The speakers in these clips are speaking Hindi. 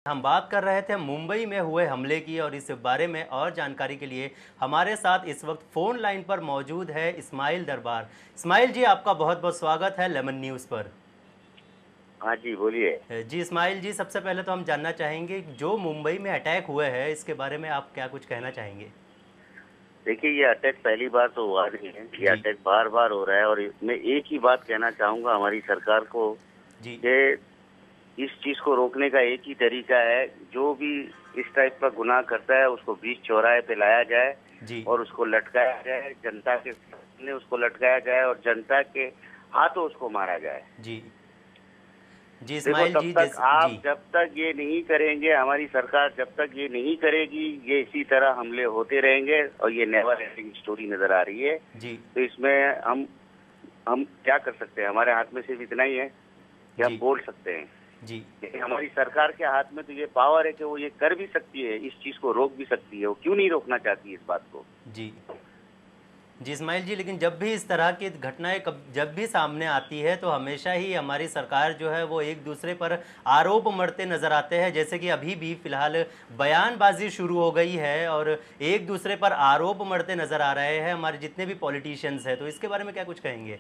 हम बात कर रहे थे मुंबई में हुए हमले की और इस बारे में और जानकारी के लिए हमारे साथ इस वक्त फ़ोन लाइन पर मौजूद है इस्माइल दरबार। इस्माइल जी, आपका बहुत बहुत स्वागत है लेमन न्यूज़ पर। हाँ जी, बोलिए। जी इस्माइल जी, सबसे पहले तो हम जानना चाहेंगे जो मुंबई में अटैक हुए हैं इसके बारे में आप क्या कुछ कहना चाहेंगे? देखिए, ये अटैक पहली बार तो हुआ नहीं है, ये जी। अटैक बार-बार हो रहा है और मैं एक ही बात कहना चाहूँगा हमारी सरकार को जी। कि इस चीज़ को रोकने का एक ही तरीका है, जो भी इस टाइप का गुनाह करता है उसको बीच चौराहे पे लाया जाए जी। और उसको लटकाया जाए, जनता के सामने उसको लटकाया जाए और जनता के हाथों उसको मारा जाए। जी। जी देखो, इस्माइल तब जी, तक जैसे आप जी। जब तक ये नहीं करेंगे, हमारी सरकार जब तक ये नहीं करेगी, ये इसी तरह हमले होते रहेंगे और ये नेवर एंडिंग स्टोरी नजर आ रही है। जी। तो इसमें हम क्या कर सकते हैं? हमारे हाथ में सिर्फ इतना ही है कि हम जी। बोल सकते हैं। जी। लेकिन हमारी सरकार के हाथ में तो ये पावर है कि वो ये कर भी सकती है, इस चीज को रोक भी सकती है। वो क्यों नहीं रोकना चाहती इस बात को? जी। जी इस्माइल जी, लेकिन जब भी इस तरह की घटनाएं जब भी सामने आती है तो हमेशा ही हमारी सरकार जो है वो एक दूसरे पर आरोप मढ़ते नज़र आते हैं। जैसे कि अभी भी फ़िलहाल बयानबाजी शुरू हो गई है और एक दूसरे पर आरोप मढ़ते नज़र आ रहे हैं हमारे जितने भी पॉलिटिशियंस हैं, तो इसके बारे में क्या कुछ कहेंगे?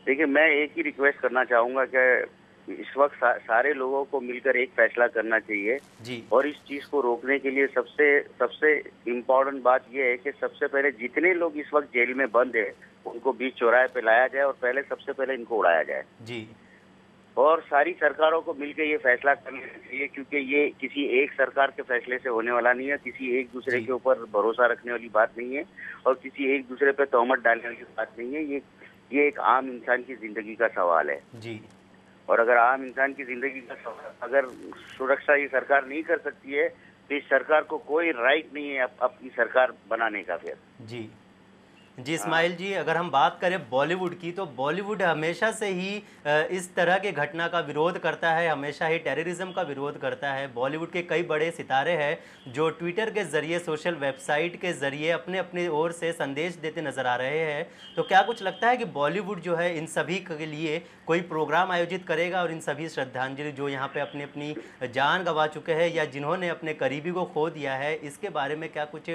देखिए, मैं एक ही रिक्वेस्ट करना चाहूंगा कि इस वक्त सारे लोगों को मिलकर एक फैसला करना चाहिए जी। और इस चीज को रोकने के लिए सबसे सबसे इम्पोर्टेंट बात यह है कि सबसे पहले जितने लोग इस वक्त जेल में बंद है उनको बीच चौराहे पे लाया जाए और पहले सबसे पहले इनको उड़ाया जाए। जी। और सारी सरकारों को मिलकर ये फैसला कर लेना चाहिए, क्योंकि ये किसी एक सरकार के फैसले से होने वाला नहीं है, किसी एक दूसरे जी। के ऊपर भरोसा रखने वाली बात नहीं है और किसी एक दूसरे पे तोहमत डालने वाली बात नहीं है। ये एक आम इंसान की जिंदगी का सवाल है जी। और अगर आम इंसान की जिंदगी का सवाल अगर सुरक्षा ये सरकार नहीं कर सकती है तो इस सरकार को कोई राइट नहीं है अपनी सरकार बनाने का फिर। जी। जी हाँ इस्माइल जी, अगर हम बात करें बॉलीवुड की तो बॉलीवुड हमेशा से ही इस तरह के घटना का विरोध करता है, हमेशा ही टेररिज्म का विरोध करता है। बॉलीवुड के कई बड़े सितारे हैं जो ट्विटर के ज़रिए, सोशल वेबसाइट के ज़रिए अपने अपने ओर से संदेश देते नज़र आ रहे हैं। तो क्या कुछ लगता है कि बॉलीवुड जो है इन सभी के लिए कोई प्रोग्राम आयोजित करेगा और इन सभी श्रद्धांजलि जो यहाँ पे अपनी अपनी जान गंवा चुके हैं या जिन्होंने अपने करीबी को खो दिया है, इसके बारे में क्या कुछ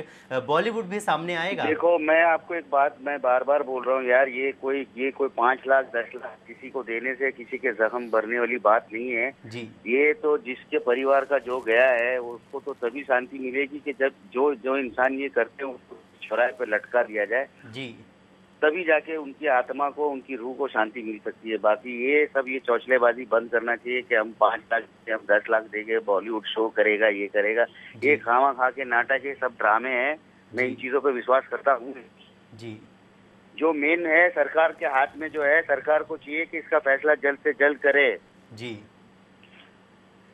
बॉलीवुड भी सामने आएगा? देखो, मैं आपको एक बात मैं बार बार बोल रहा हूँ यार, ये कोई 5 लाख 10 लाख किसी को देने से किसी के जख्म भरने वाली बात नहीं है। जी। ये तो जिसके परिवार का जो गया है उसको तो तभी शांति मिलेगी कि जब जो जो इंसान ये करते हैं उसको चौराहे पे लटका दिया जाए, जी। तभी जाके उनकी आत्मा को, उनकी रूह को शांति मिल सकती है। बाकी ये चौचलेबाजी बंद करना चाहिए कि हम 5 लाख देंगे, हम 10 लाख देंगे, बॉलीवुड शो करेगा, ये करेगा। ये जी। खामा खा के नाटक है, सब ड्रामे हैं। मैं जी। इन चीजों पे विश्वास करता हूँ। जी। जो मेन है सरकार के हाथ में, जो है सरकार को चाहिए कि इसका फैसला जल्द से जल्द करे। जी।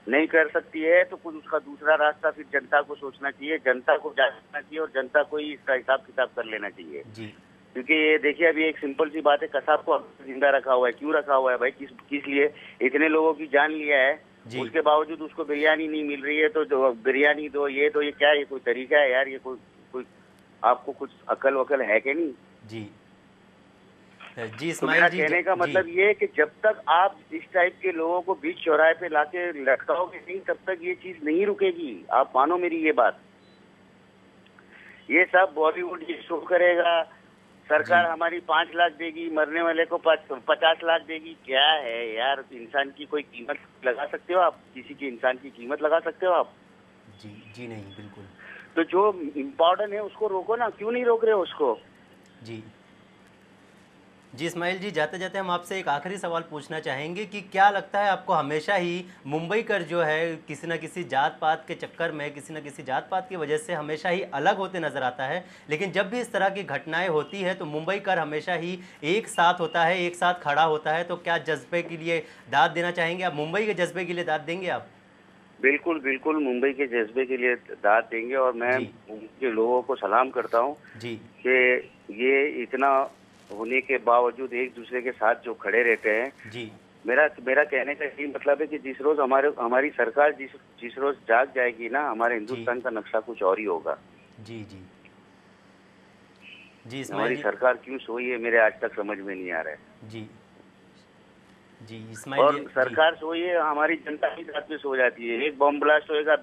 नहीं कर सकती है तो कुछ उसका दूसरा रास्ता फिर जनता को सोचना चाहिए, जनता को जानना चाहिए और जनता को ही इसका हिसाब किताब कर लेना चाहिए। जी। क्योंकि ये देखिए, अभी एक सिंपल सी बात है, कसाब को जिंदा रखा हुआ है। क्यों रखा हुआ है भाई? किस लिए? इतने लोगों की जान लिया है, जी। उसके बावजूद उसको बिरयानी नहीं मिल रही है तो जो बिरयानी दो, ये तो ये क्या, ये कोई तरीका है यार? ये कोई कोई आपको कुछ अकल वकल है कि नहीं? जी। जी तो मेरा इस्माइल जी, कहने का जी। मतलब ये है कि जब तक आप इस टाइप के लोगों को बीच चौराहे पे लाके लटकाओगे नहीं, तब तक ये चीज नहीं रुकेगी। आप मानो मेरी ये बात। ये सब बॉलीवुड ये शो करेगा, जी। सरकार हमारी 5 लाख देगी, मरने वाले को 50 लाख देगी। क्या है यार? इंसान की कोई कीमत लगा सकते हो आप? किसी की इंसान की कीमत लगा सकते हो आप? जी। जी नहीं, बिल्कुल। तो जो इम्पोर्टेंट है उसको रोको ना, क्यों नहीं रोक रहे हो उसको? जी। जी इस्माइल जी, जाते जाते हम आपसे एक आखिरी सवाल पूछना चाहेंगे कि क्या लगता है आपको हमेशा ही मुंबई कर जो है किसी न किसी जात पात के चक्कर में, किसी न किसी जात पात की वजह से हमेशा ही अलग होते नज़र आता है, लेकिन जब भी इस तरह की घटनाएं होती है तो मुंबई कर हमेशा ही एक साथ होता है, एक साथ खड़ा होता है। तो क्या जज्बे के लिए दाद देना चाहेंगे आप? मुंबई के जज्बे के लिए दाद देंगे आप? बिल्कुल बिल्कुल, मुंबई के जज्बे के लिए दाद देंगे और मैं जी। मुंबई के लोगों को सलाम करता हूँ जी। कि ये इतना होने के बावजूद एक दूसरे के साथ जो खड़े रहते हैं। जी। मेरा मेरा कहने का यही मतलब है कि जिस रोज हमारी सरकार जिस जिस रोज जाग जाएगी ना, हमारे जी। हिंदुस्तान का नक्शा कुछ और ही होगा। जी। जी। जी इस्माइल हमारी जी। सरकार क्यों सोई है, मेरे आज तक समझ में नहीं आ रहा है। जी। जी इस्माइल और जी सरकार सोई है, हमारी जनता भी साथ में सो जाती है। एक बॉम्ब ब्लास्ट होएगा,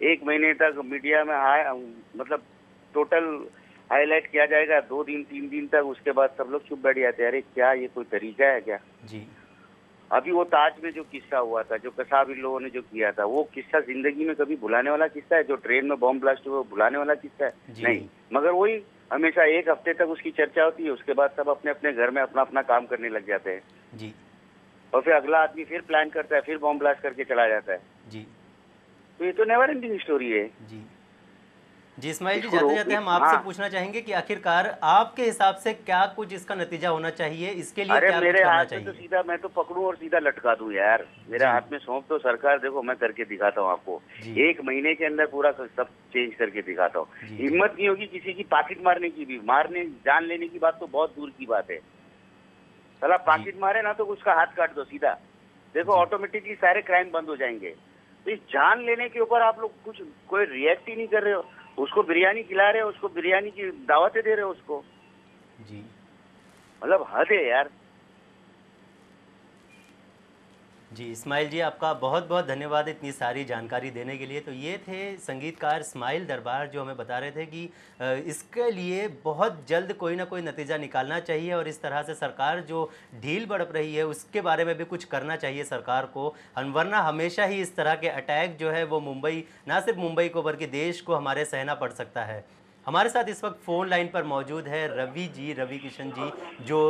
एक महीने तक मीडिया में मतलब टोटल हाईलाइट किया जाएगा, 2 दिन 3 दिन तक। उसके बाद सब लोग चुप बैठ जाते हैं। अरे क्या ये कोई तरीका है क्या? जी अभी वो ताज में जो किस्सा हुआ था, जो कसाब इन लोगों ने जो किया था, वो किस्सा जिंदगी में कभी भुलाने वाला किस्सा है? जो ट्रेन में बॉम्ब ब्लास्ट हुआ, वो भुलाने वाला किस्सा है? जी नहीं। मगर वही हमेशा 1 हफ्ते तक उसकी चर्चा होती है, उसके बाद सब अपने अपने घर में अपना अपना काम करने लग जाते हैं। जी और फिर अगला आदमी फिर प्लान करता है, फिर बॉम्ब ब्लास्ट करके चला जाता है। जी तो ये तो नेवर एंडिंग स्टोरी है। जी जी इस्माइल जी, इसको जाते जाते रोकने, हम आपसे हाँ। पूछना चाहेंगे कि आखिरकार आपके हिसाब से क्या कुछ इसका नतीजा होना चाहिए, इसके लिए अरे क्या कुछ मेरे करना हाथ में तो चाहिए? सीधा, मैं तो पकड़ूं और सीधा लटका दूं यार। मेरे जी हाथ में सौंप दो सरकार, देखो मैं करके दिखाता हूँ आपको। जी 1 महीने के अंदर पूरा सब चेंज करके दिखाता हूँ। जी हिम्मत नहीं होगी किसी की पाकिट मारने की भी, मारने जान लेने की बात तो बहुत दूर की बात है। साला पाकिट मारे ना तो उसका हाथ काट दो सीधा, देखो जी ऑटोमेटिकली सारे क्राइम बंद हो जाएंगे। तो इस जान लेने के ऊपर आप लोग कुछ कोई रिएक्ट ही नहीं कर रहे हो। उसको बिरयानी खिला रहे हो, उसको बिरयानी की दावतें दे रहे हो उसको। जी मतलब हद है यार। जी इस्माइल जी, आपका बहुत बहुत धन्यवाद इतनी सारी जानकारी देने के लिए। तो ये थे संगीतकार इस्माइल दरबार, जो हमें बता रहे थे कि इसके लिए बहुत जल्द कोई ना कोई नतीजा निकालना चाहिए और इस तरह से सरकार जो ढील बरत रही है उसके बारे में भी कुछ करना चाहिए सरकार को। वरना हमेशा ही इस तरह के अटैक जो है वो मुंबई, ना सिर्फ मुंबई को बल्कि देश को हमारे सहना पड़ सकता है। हमारे साथ इस वक्त फ़ोन लाइन पर मौजूद है रवि जी, रवि किशन जी, जो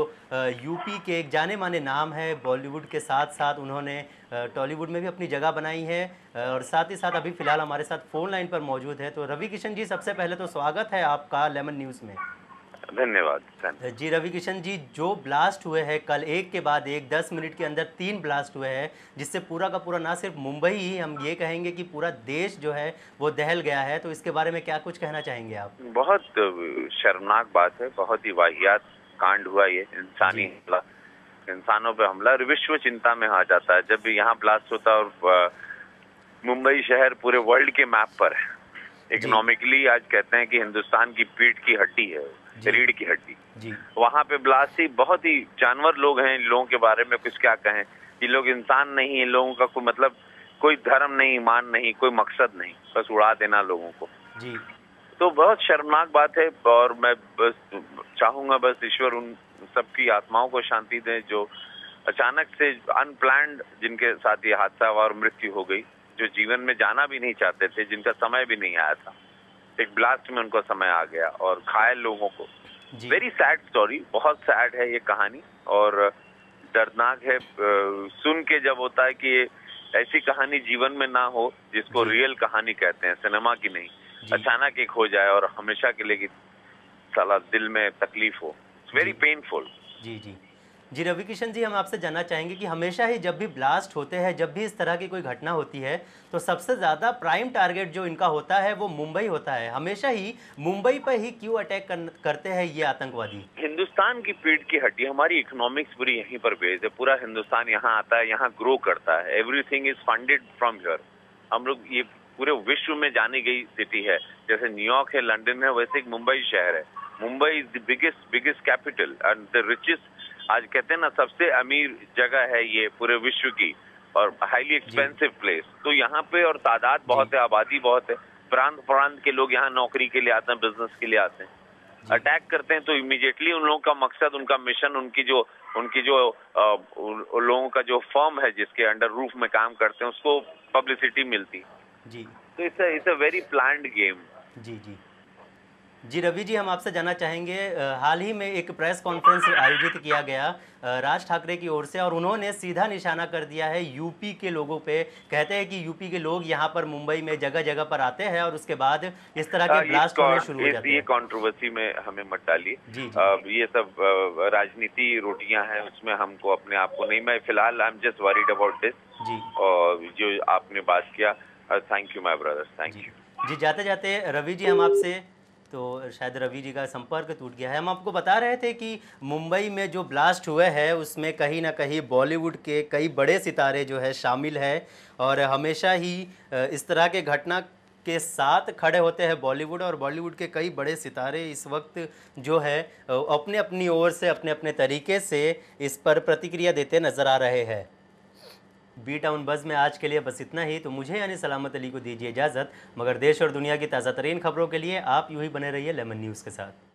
यूपी के एक जाने माने नाम है। बॉलीवुड के साथ साथ उन्होंने टॉलीवुड में भी अपनी जगह बनाई है और साथ ही साथ अभी फ़िलहाल हमारे साथ फ़ोन लाइन पर मौजूद है। तो रवि किशन जी, सबसे पहले तो स्वागत है आपका लेमन न्यूज़ में। धन्यवाद। जी रवि किशन जी, जो ब्लास्ट हुए हैं कल, एक के बाद एक 10 मिनट के अंदर 3 ब्लास्ट हुए हैं, जिससे पूरा का पूरा ना सिर्फ मुंबई ही, हम ये कहेंगे कि पूरा देश जो है वो दहल गया है। तो इसके बारे में क्या कुछ कहना चाहेंगे आप? बहुत शर्मनाक बात है, बहुत ही वाहियात कांड हुआ ये, इंसानी जी हमला, इंसानों पे हमला। और विश्व चिंता में आ जाता है जब भी यहाँ ब्लास्ट होता है। और मुंबई शहर पूरे वर्ल्ड के मैप पर है। जी इकोनॉमिकली आज कहते हैं कि हिंदुस्तान की पीठ की हड्डी है, जी रीढ़ की हड्डी। जी वहां पे ब्लास्ट ही, बहुत ही जानवर लोग हैं। इन लोगों के बारे में कुछ क्या कहें, ये लोग इंसान नहीं, इन लोगों का कोई मतलब, कोई धर्म नहीं, ईमान नहीं, कोई मकसद नहीं, बस उड़ा देना लोगों को। जी तो बहुत शर्मनाक बात है। और मैं बस चाहूंगा, बस ईश्वर उन सबकी आत्माओं को शांति दे जो अचानक से अनप्लान्ड, जिनके साथ ये हादसा हुआ और मृत्यु हो गई, जो जीवन में जाना भी नहीं चाहते थे, जिनका समय भी नहीं आया था, एक ब्लास्ट में उनको समय आ गया और घायल लोगों को। जी वेरी सैड स्टोरी, बहुत सैड है ये कहानी और दर्दनाक है। सुन के जब होता है कि ऐसी कहानी जीवन में ना हो, जिसको जी रियल कहानी कहते हैं, सिनेमा की नहीं, जी अचानक एक हो जाए और हमेशा के लिए साला दिल में तकलीफ हो, इट्स वेरी जी पेनफुल। जी जी जी रवि किशन जी, हम आपसे जानना चाहेंगे कि हमेशा ही जब भी ब्लास्ट होते हैं, जब भी इस तरह की कोई घटना होती है, तो सबसे ज़्यादा प्राइम टारगेट जो इनका होता है वो मुंबई होता है। हमेशा ही मुंबई पर ही क्यों अटैक करते हैं ये आतंकवादी? हिंदुस्तान की पीठ की हड्डी, हमारी इकोनॉमिक्स पूरी यहीं पर बेस्ड है। पूरा हिंदुस्तान यहाँ आता है, यहाँ ग्रो करता है, everything is funded from here. हम लोग, ये पूरे विश्व में जानी गई सिटी है। जैसे न्यूयॉर्क है, लंदन है, वैसे एक मुंबई शहर है। Mumbai is the biggest capital and the richest, आज कहते हैं ना, सबसे अमीर जगह है ये पूरे विश्व की, और हाईली एक्सपेंसिव प्लेस। तो यहाँ पे और तादाद बहुत है, आबादी बहुत है, प्रांत प्रांत के लोग यहाँ नौकरी के लिए आते हैं, बिजनेस के लिए आते हैं। अटैक करते हैं तो इमीडिएटली उन लोगों का मकसद, उनका मिशन, उनकी जो उन लोगों का जो फर्म है जिसके अंडर रूफ में काम करते हैं, उसको पब्लिसिटी मिलती। जी तो it's a very planned game. जी जी जी रवि जी, हम आपसे जानना चाहेंगे, हाल ही में एक प्रेस कॉन्फ्रेंस आयोजित किया गया राज ठाकरे की ओर से, और उन्होंने सीधा निशाना कर दिया है यूपी के लोगों पे। कहते हैं कि यूपी के लोग यहाँ पर मुंबई में जगह जगह पर आते हैं और उसके बाद इस तरह के ब्लास्ट होने शुरू हो जाते हैं। ये कंट्रोवर्सी में हमें मत डालिए। जी जी ये सब राजनीति रोटियां हैं, उसमें हमको अपने आप को नहीं, मैं फिलहाल I am just worried about this. जी और जो आपने बात किया, thank you my brother, thank you. जी जाते जाते रवि जी, हम आपसे, तो शायद रवि जी का संपर्क टूट गया है। हम आपको बता रहे थे कि मुंबई में जो ब्लास्ट हुए हैं उसमें कहीं ना कहीं बॉलीवुड के कई बड़े सितारे जो है शामिल है, और हमेशा ही इस तरह के घटना के साथ खड़े होते हैं बॉलीवुड, और बॉलीवुड के कई बड़े सितारे इस वक्त जो है अपने अपनी ओर से अपने अपने तरीके से इस पर प्रतिक्रिया देते नज़र आ रहे हैं। बी टाउन बज़ में आज के लिए बस इतना ही। तो मुझे यानी सलामत अली को दीजिए इजाज़त, मगर देश और दुनिया की ताज़ा तरीन खबरों के लिए आप यूँ ही बने रहिए लेमन न्यूज़ के साथ।